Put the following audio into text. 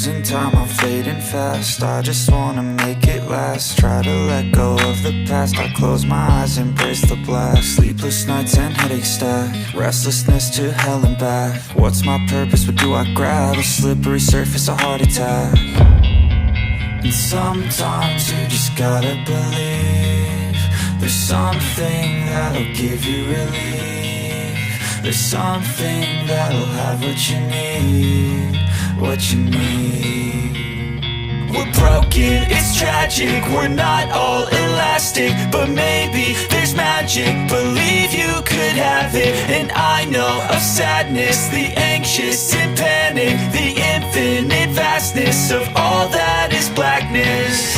losing time, I'm fading fast. I just wanna make it last. Try to let go of the past. I close my eyes, embrace the blast. Sleepless nights and headaches stack. Restlessness to hell and back. What's my purpose, what do I grab? A slippery surface, a heart attack. And sometimes you just gotta believe there's something that'll give you relief. There's something that'll have what you need, what you need. We're broken, it's tragic, we're not all elastic, but maybe there's magic, believe you could have it. And I know of sadness, the anxious and panic, the infinite vastness of all that is blackness.